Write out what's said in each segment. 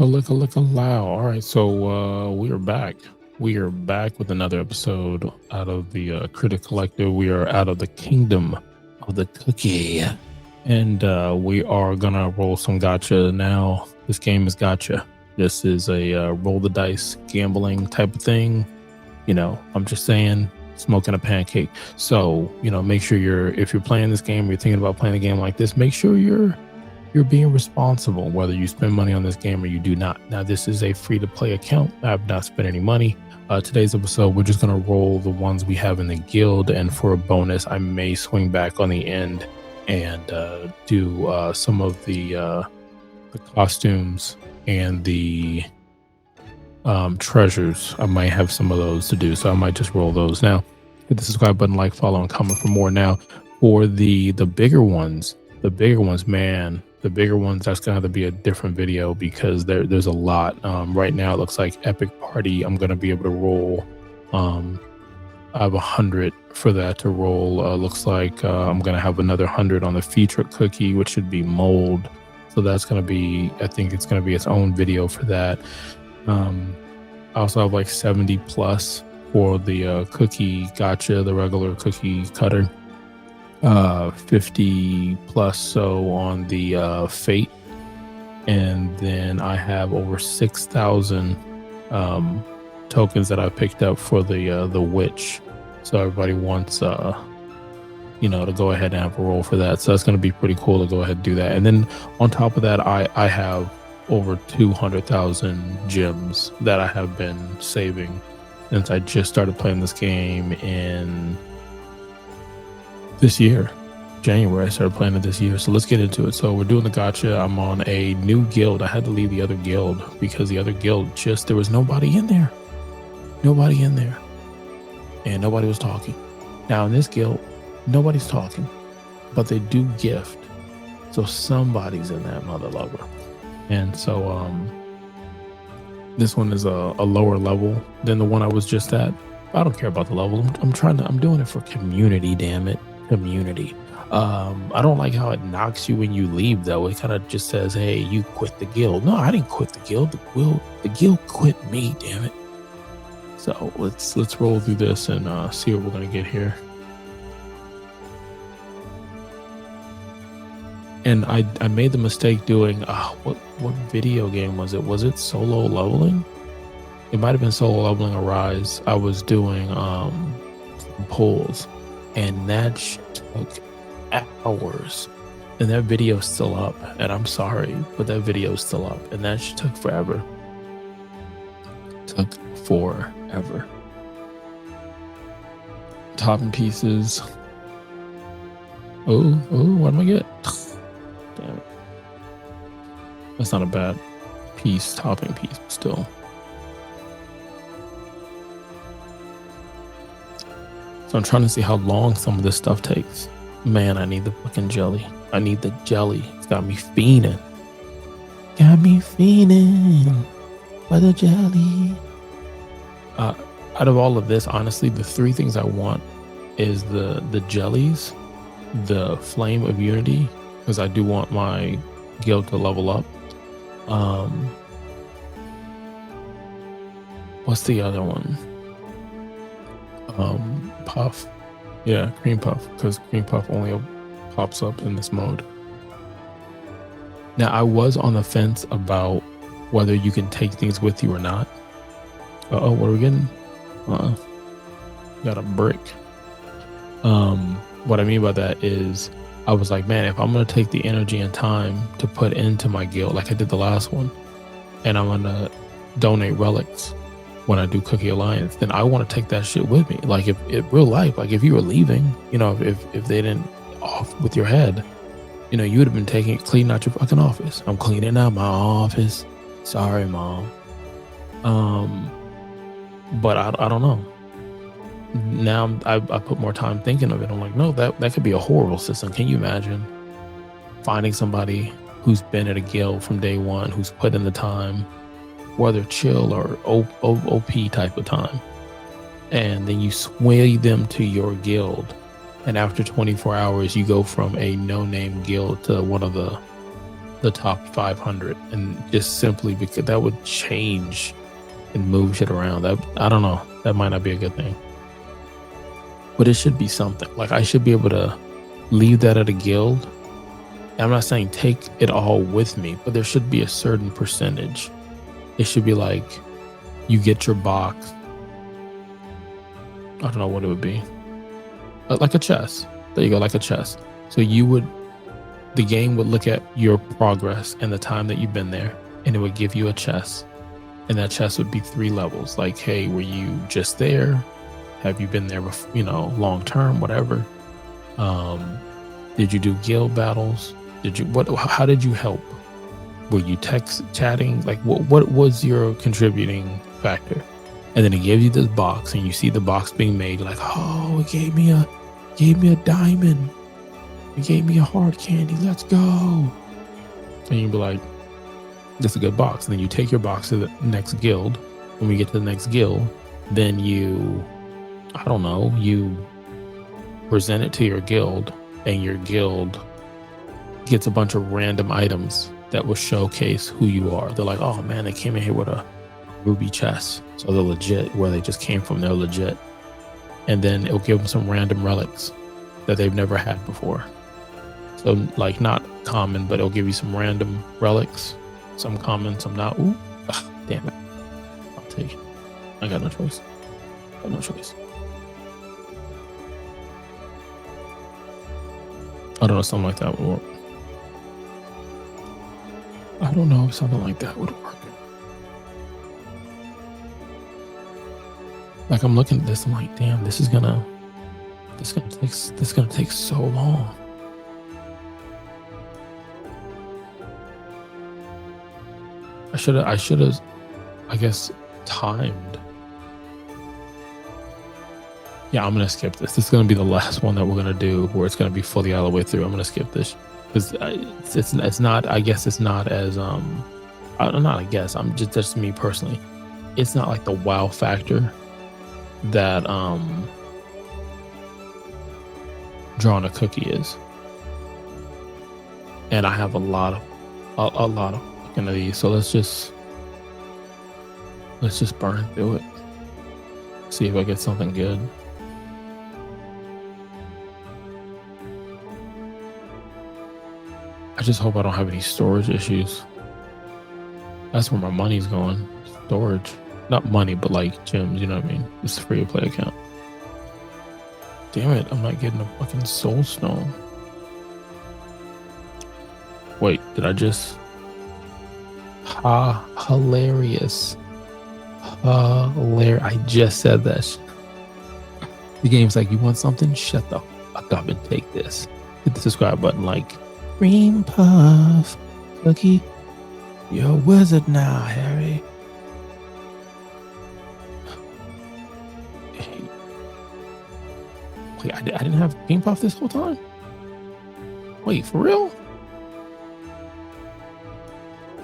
Licka loud. All right, so we are back. We are back with another episode out of the Critic Collective. We are out of the kingdom of the cookie, and we are gonna roll some gacha now. This game is gacha. This is a roll the dice gambling type of thing. You know, I'm just saying, smoking a pancake. So make sure if you're playing this game, or you're thinking about playing a game like this, make sure you're being responsible, whether you spend money on this game or you do not. Now, this is a free-to-play account. I have not spent any money. Today's episode, we're just going to roll the ones we have in the guild, and for a bonus, I may swing back on the end and do some of the costumes and the treasures. I might have some of those to do, so I might just roll those. Now, hit the subscribe button, like, follow, and comment for more. Now, for the bigger ones, man, the bigger ones, that's gonna have to be a different video because there's a lot. Right now it looks like Epic Party, I'm gonna be able to roll. I have 100 for that to roll. Looks like I'm gonna have another 100 on the featured cookie, which should be mold. So that's gonna be, I think it's gonna be its own video for that. I also have like 70 plus for the cookie gacha, the regular cookie cutter. 50 plus so on the fate, and then I have over 6,000 tokens that I picked up for the witch. So everybody wants to go ahead and have a roll for that. So that's going to be pretty cool to go ahead and do that. And then on top of that, I have over 200,000 gems that I have been saving since I just started playing this game in this year, January. I started playing it this year. So let's get into it. So we're doing the gacha. I'm on a new guild. I had to leave the other guild because the other guild there was nobody in there. And nobody was talking. Now in this guild, nobody's talking, but they do gift. So somebody's in that mother lover. And so this one is a lower level than the one I was just at. I don't care about the level. I'm doing it for community, damn it. Community. I don't like how it knocks you when you leave though. It kind of just says, hey, you quit the guild. No, I didn't quit the guild. The guild quit me, damn it. So let's roll through this and see what we're gonna get here. And I made the mistake doing what video game was it? Was it Solo Leveling? It might have been Solo Leveling Arise. I was doing polls, and that took hours, and that video's still up, and I'm sorry, but that video's still up, and that took forever. Topping pieces. Oh, what am I get? Damn it. That's not a bad piece, topping piece, but still. So I'm trying to see how long some of this stuff takes. Man, I need the fucking jelly. I need the jelly. It's got me fiending. For the jelly. Out of all of this, honestly, the three things I want is the jellies, the flame of unity, because I do want my guild to level up. What's the other one? Puff. Yeah, cream puff, because cream puff only pops up in this mode. Now, I was on the fence about whether you can take things with you or not. What are we getting? Got a brick. What I mean by that is I was like, man, if I'm going to take the energy and time to put into my guild like I did the last one, and I'm going to donate relics when I do Cookie Alliance, then I want to take that shit with me. Like if real life, like if you were leaving, if they didn't off with your head, you would have been cleaning out your fucking office. I'm cleaning out my office. Sorry, Mom. But I don't know. Now I put more time thinking of it. I'm like, no, that could be a horrible system. Can you imagine finding somebody who's been at a guild from day one, who's put in the time, whether chill or OP type of time, and then you sway them to your guild, and after 24 hours you go from a no-name guild to one of the the top 500, and just simply because that would change and move shit around. That, I don't know, that might not be a good thing, but it should be something. Like, I should be able to leave that at a guild. And I'm not saying take it all with me, but there should be a certain percentage. It should be like, you get your box, I don't know what it would be, like a chest. There you go, like a chest. So the game would look at your progress and the time that you've been there, and it would give you a chest. And that chest would be 3 levels. Like, hey, were you just there? Have you been there before, long term, whatever? Did you do guild battles? How did you help? Were you chatting? Like, what was your contributing factor? And then it gives you this box, and you see the box being made. You're like, oh, it gave me a diamond. It gave me a hard candy. Let's go. And you'd be like, that's a good box. And then you take your box to the next guild. When we get to the next guild, then you present it to your guild, and your guild gets a bunch of random items that will showcase who you are. They're like, oh man, they came in here with a ruby chest. So they're legit. Where they just came from, they're legit. And then it'll give them some random relics that they've never had before. So, like, not common, but it'll give you some random relics. Some common, some not. Ooh, damn it. I'll take it. I got no choice. I don't know, something like that would work. I don't know if something like that would work. Like, I'm looking at this, I'm like, damn, this is gonna take so long. I should have, I guess, timed. Yeah, I'm gonna skip this. This is gonna be the last one that we're gonna do, where it's gonna be fully all the way through. I'm gonna skip this because it's not. I guess it's not as I guess, I'm just me personally. It's not like the wow factor that drawing a cookie is. And I have a lot of fucking of these. So let's just burn through it. See if I get something good. I just hope I don't have any storage issues. That's where my money's going. Storage. Not money, but like gems, you know what I mean? It's a free to play account. Damn it, I'm not getting a fucking soul stone. Wait, did I just... hilarious. Hilarious. I just said that. The game's like, you want something? Shut the fuck up and take this. Hit the subscribe button like, cream puff cookie. You're a wizard now, Harry. Wait, I didn't have cream puff this whole time? Wait, for real?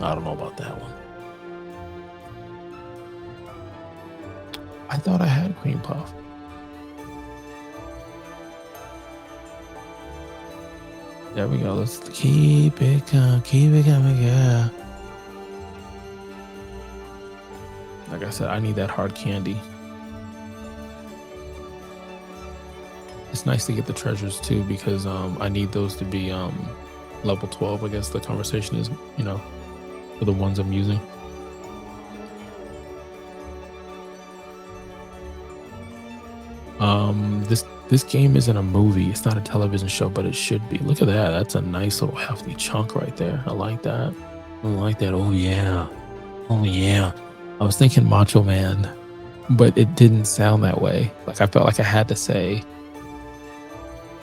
I don't know about that one. I thought I had cream puff. There we go. Let's keep it coming, yeah. Like I said, I need that hard candy. It's nice to get the treasures too, because I need those to be level 12. I guess the conversation is, for the ones I'm using. This game isn't a movie. It's not a television show, but it should be. Look at that. That's a nice little hefty chunk right there. I like that. I like that. Oh yeah. Oh yeah. I was thinking Macho Man, but it didn't sound that way. Like, I felt like I had to say,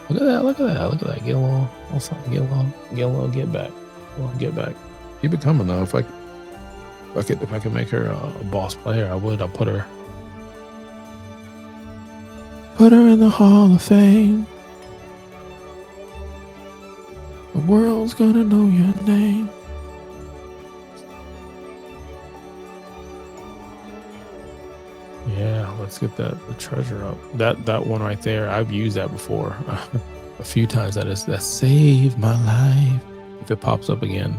look at that, look at that, look at that. Get along. Get back. Get back. Keep it coming though. If I could make her a boss player, I would. I'll put her in the Hall of Fame. The world's gonna know your name. Yeah, let's get the treasure up. That one right there, I've used that before a few times. That saved my life. If it pops up again,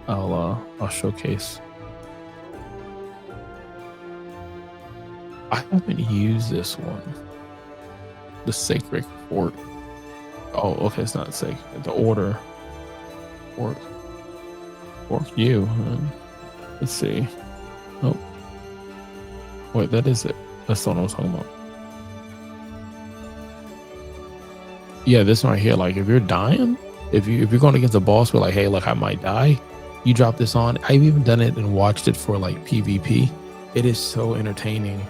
I'll showcase. I haven't used this one. The Sacred Fort. Oh, okay, it's not sacred. The Order. Fork. Fork you. Let's see. Oh. Wait, that is it. That's the one I was talking about. Yeah, this one right here, like if you're dying, if you're going against a boss, we're like, hey, look, I might die. You drop this on. I've even done it and watched it for like PvP. It is so entertaining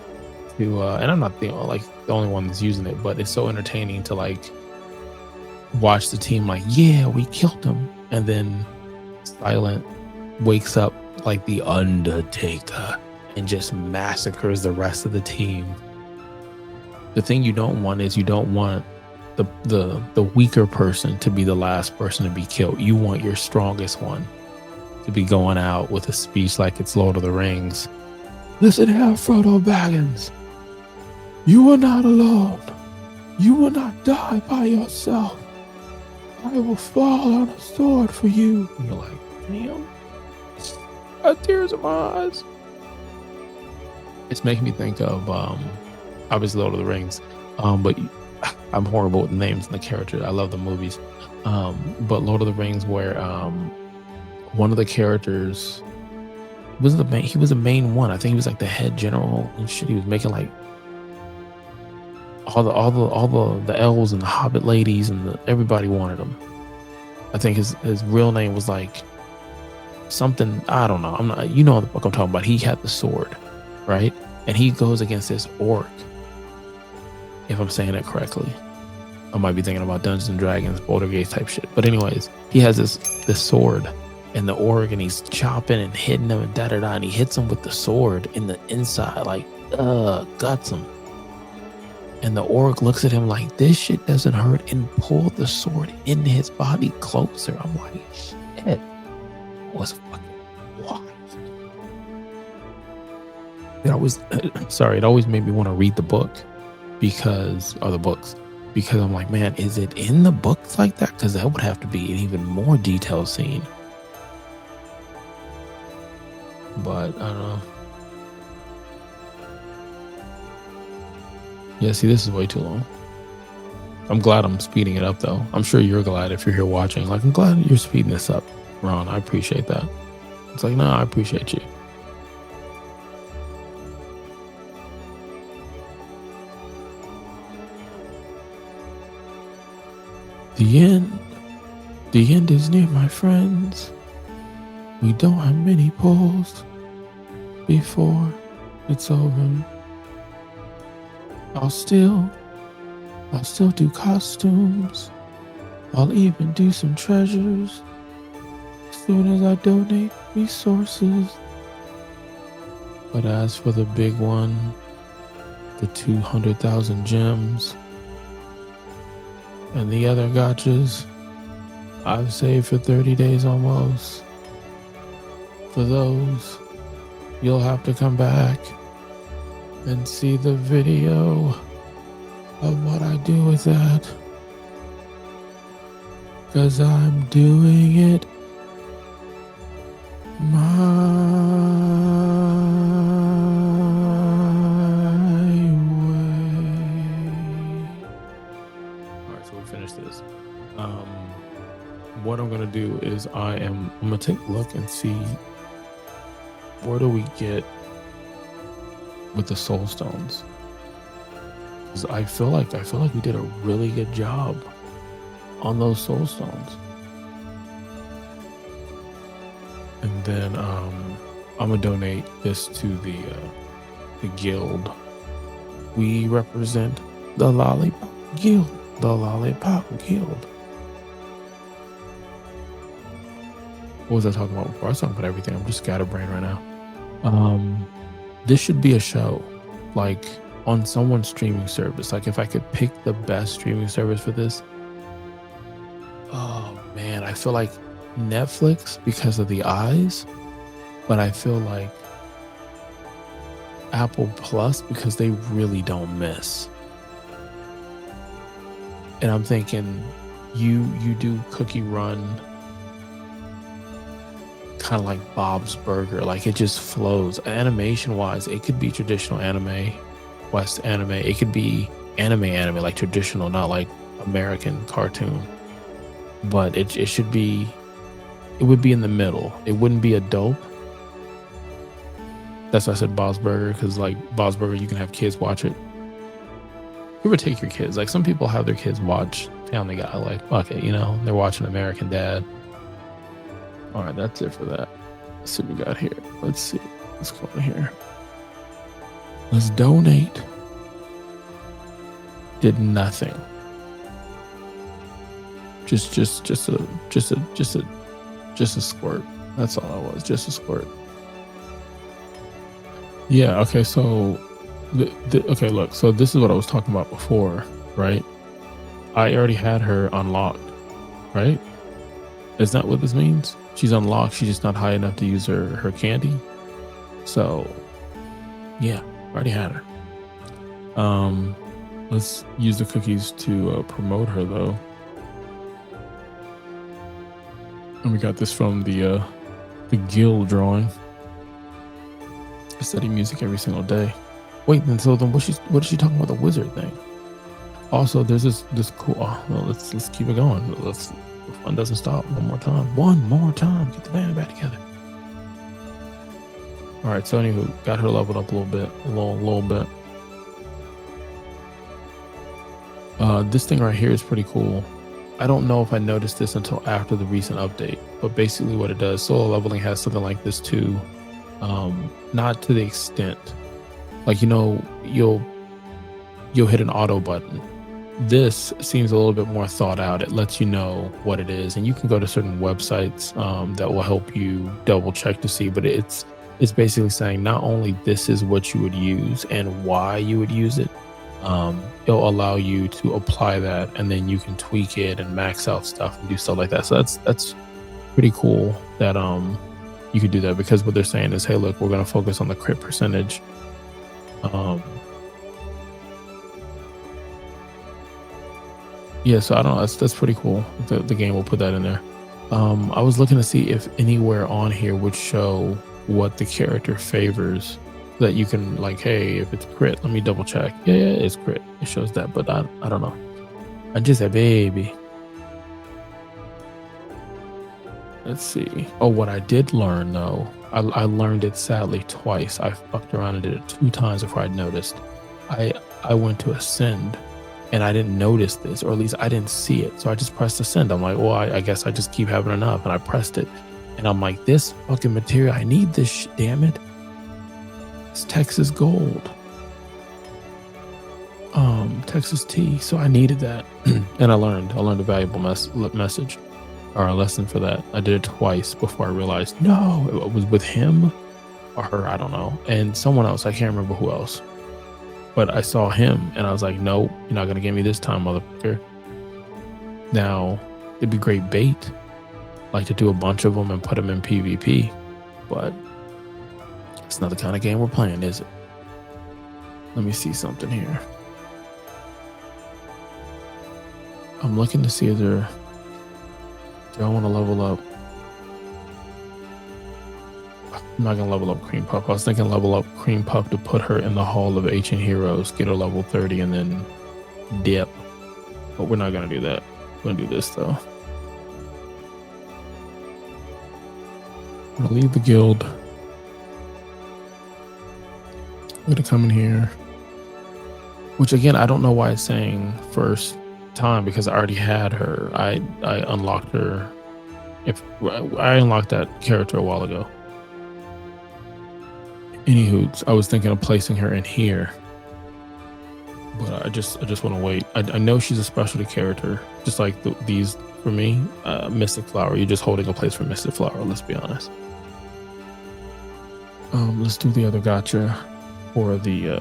to and I'm not the only one that's using it, but it's so entertaining to like watch the team like, yeah, we killed him, and then Silent wakes up like the Undertaker and just massacres the rest of the team. The thing you don't want is you don't want the weaker person to be the last person to be killed. You want your strongest one to be going out with a speech like it's Lord of the Rings. Listen here, Frodo Baggins. You are not alone. You will not die by yourself. I will fall on a sword for you. And you're like, damn. I have tears in my eyes. It's making me think of obviously Lord of the Rings. But I'm horrible with names and the characters. I love the movies. But Lord of the Rings, where one of the characters was he was the main one. I think he was like the head general and shit. He was making like all the elves and the hobbit ladies and everybody wanted him. I think his real name was like something, I don't know. I'm not, you know what the fuck I'm talking about. He had the sword, right? And he goes against this orc, if I'm saying it correctly. I might be thinking about Dungeons and Dragons, Boulder Gate type shit. But anyways, he has this sword and the orc, and he's chopping and hitting him and da-da-da, and he hits him with the sword in the inside, like, guts him. And the orc looks at him like, this shit doesn't hurt, and pulled the sword into his body closer. I'm like, shit, that was fucking wild. It always made me want to read the book because I'm like, man, is it in the books like that? Because that would have to be an even more detailed scene. But I don't know. Yeah, see, this is way too long. I'm glad I'm speeding it up, though. I'm sure you're glad if you're here watching. Like, I'm glad you're speeding this up, Ron. I appreciate that. It's like, no, I appreciate you. The end. The end is near, my friends. We don't have many polls before it's over. I'll still do costumes. I'll even do some treasures as soon as I donate resources. But as for the big one, the 200,000 gems and the other gachas, I've saved for 30 days almost. For those, you'll have to come back and see the video of what I do with that. 'Cause I'm doing it my way. Alright, so we finished this. What I'm gonna do is I'm gonna take a look and see where do we get with the soul stones. Because I feel like we did a really good job on those soul stones. And then I'm gonna donate this to the guild. We represent the Lollipop Guild. The Lollipop Guild. What was I talking about before? I was talking about everything. I'm just scatterbrained right now. This should be a show, like on someone's streaming service. Like if I could pick the best streaming service for this, oh man, I feel like Netflix because of the eyes, but I feel like Apple Plus because they really don't miss. And I'm thinking you do Cookie Run kind of like Bob's Burger. Like it just flows. Animation wise, it could be traditional anime, West anime. It could be anime, like traditional, not like American cartoon. But it should be, it would be in the middle. It wouldn't be adult. That's why I said Bob's Burger, because like Bob's Burger, you can have kids watch it. You ever take your kids? Like some people have their kids watch Family Guy. Like fuck it, you know, they're watching American Dad. All right, that's it for that. Let's see what we got here. Let's see. Let's go in here. Let's donate. Did nothing. Just a squirt. That's all it was. Just a squirt. Yeah. Okay. So, okay. Look. So this is what I was talking about before, right? I already had her unlocked, right? Is that what this means? She's unlocked. She's just not high enough to use her candy. So, yeah, already had her. Let's use the cookies to promote her though. And we got this from the guild drawing. I study music every single day. Wait, then so then what is she talking about, the wizard thing? Also, there's this cool. Oh, well, let's keep it going. The fun doesn't stop. One more time. Get the band back together. All right. So anywho, got her leveled up a little bit. This thing right here is pretty cool. I don't know if I noticed this until after the recent update, but basically what it does, solo leveling has something like this too. Not to the extent, like, you know, you'll hit an auto button. This seems a little bit more thought out. It lets you know what it is, and you can go to certain websites that will help you double check to see. But it's basically saying not only this is what you would use and why you would use it. It'll allow you to apply that, and then you can tweak it and max out stuff and do stuff like that. So that's pretty cool that you could do that, because what they're saying is, hey, look, we're going to focus on the crit percentage. Yeah, so I don't know. That's pretty cool. The game will put that in there. I was looking to see if anywhere on here would show what the character favors, that you can, like, hey, if it's crit, let me double check. Yeah, it's crit. It shows that, but I don't know. I just said baby. Let's see. Oh, what I did learn though, I learned it sadly twice. I fucked around and did it 2 times before I noticed. I went to ascend and I didn't notice this, or at least I didn't see it. So I just pressed ascend. I'm like, well, I guess I just keep having enough, and I pressed it. And I'm like, this fucking material, I need this damn it. It's Texas gold. Texas tea. So I needed that. And I learned a valuable message, or a lesson for that. I did it twice before I realized, no, it was with him or her, I don't know. And someone else, I can't remember who else. But I saw him and I was like, nope, you're not going to get me this time, motherfucker. Now, it'd be great bait, like to do a bunch of them and put them in PvP. But it's not the kind of game we're playing, is it? Let me see something here. I'm looking to see if do I want to level up? I'm not going to level up Cream Puff. I was thinking level up Cream Puff to put her in the Hall of Ancient Heroes, get her level 30, and then dip. But we're not going to do that. We're going to do this, though. I'm going to leave the guild. I'm going to come in here. Which, again, I don't know why it's saying first time, because I already had her. I unlocked her. I unlocked that character a while ago. Anywho, I was thinking of placing her in here, but I just want to wait. I know she's a specialty character, just like these for me. Mystic Flower, you're just holding a place for Mystic Flower. Let's be honest. Let's do the other gacha for the.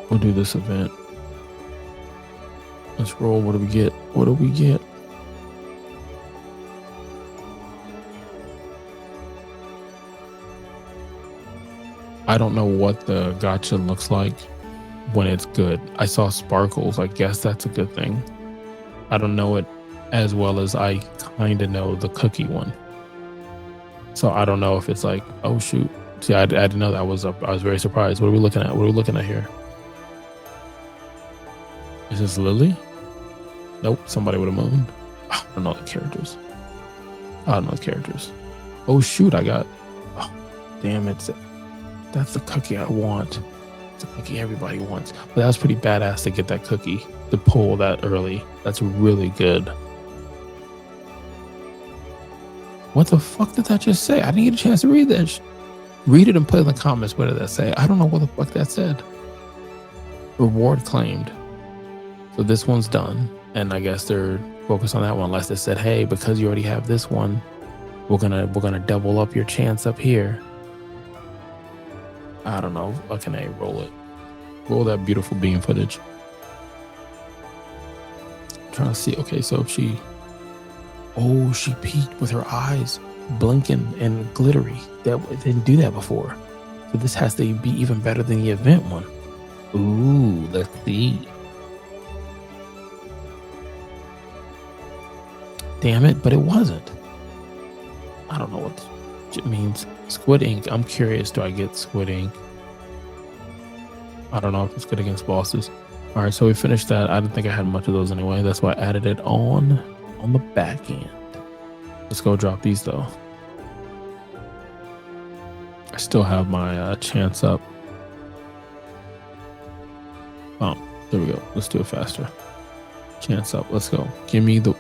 We'll do this event. Let's roll. What do we get? What do we get? I don't know what the gacha looks like when it's good. I saw sparkles. I guess that's a good thing. I don't know it as well as I kind of know the cookie one. So I don't know if it's like, oh shoot. See, I didn't know that. I was very surprised. What are we looking at? What are we looking at here? Is this Lily? Nope. Somebody would have moaned. I don't know the characters. I don't know the characters. Oh shoot! I got. Oh, damn it! That's the cookie I want. It's the cookie everybody wants. But that was pretty badass to get that cookie, to pull that early. That's really good. What the fuck did that just say? I didn't get a chance to read that. Read it and put in the comments. What did that say? I don't know what the fuck that said. Reward claimed. So this one's done, and I guess they're focused on that one. Unless they said, hey, because you already have this one, we're gonna double up your chance up here. I don't know. Fucking A, roll it. Roll that beautiful beam footage. I'm trying to see. Okay, so if she peeked with her eyes blinking and glittery. That didn't do that before. So this has to be even better than the event one. Ooh, let's see. Damn it, but it wasn't. I don't know what it means. Squid ink. I'm curious, do I get squid ink? I don't know if it's good against bosses. All right, so we finished that. I didn't think I had much of those anyway. That's why I added it on the back end. Let's go drop these though. I still have my chance up. Oh, there we go. Let's do it faster. Chance up. Let's go. Give me the.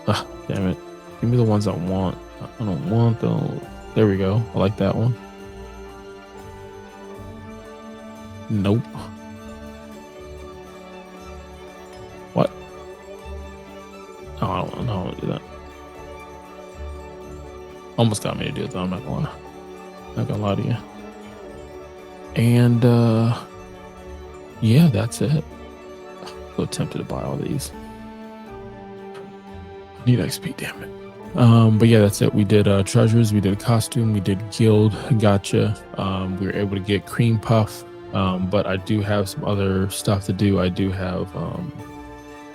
Damn it. Give me the ones I want. I don't want those. There we go. I like that one. Nope. What? Oh, I don't want to do that. Almost got me to do it though. I'm not gonna lie. Not gonna lie to you. And yeah, that's it. I'm so tempted to buy all these. I need XP, damn it. But yeah, that's it. We did treasures, we did a costume, we did guild, gotcha. We were able to get cream puff. But I do have some other stuff to do. I do have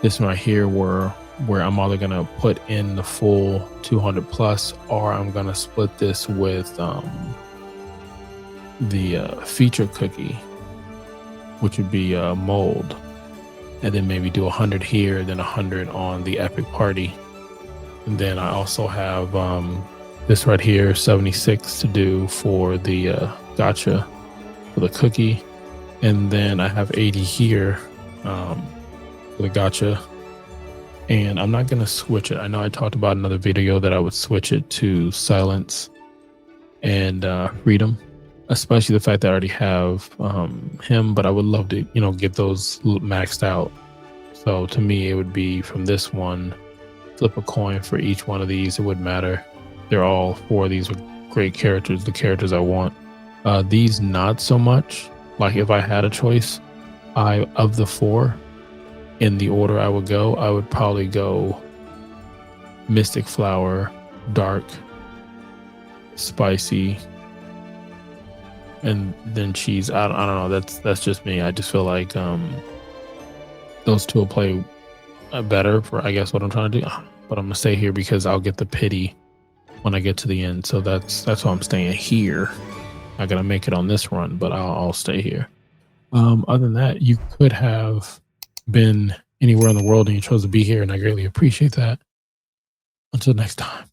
this one right here where I'm either gonna put in the full 200 plus, or I'm gonna split this with the feature cookie, which would be mold, and then maybe do 100 here, then 100 on the epic party. And then I also have this right here, 76 to do for the gotcha for the cookie, and then I have 80 here for the gotcha. And I'm not gonna switch it. I know I talked about in another video that I would switch it to silence and freedom, especially the fact that I already have him, but I would love to, get those maxed out. So to me, it would be from this one, flip a coin for each one of these. It wouldn't matter. They're all four of these with great characters, the characters I want. These not so much. Like if I had a choice, of the four, in the order I would go, I would probably go Mystic Flower, Dark, Spicy, and then Cheese. I don't know. That's just me. I just feel like those two will play better for, I guess, what I'm trying to do. But I'm gonna stay here because I'll get the pity when I get to the end. So that's why I'm staying here. Not gonna make it on this run, but I'll stay here. Other than that, you could have been anywhere in the world and you chose to be here, and I greatly appreciate that. Until next time.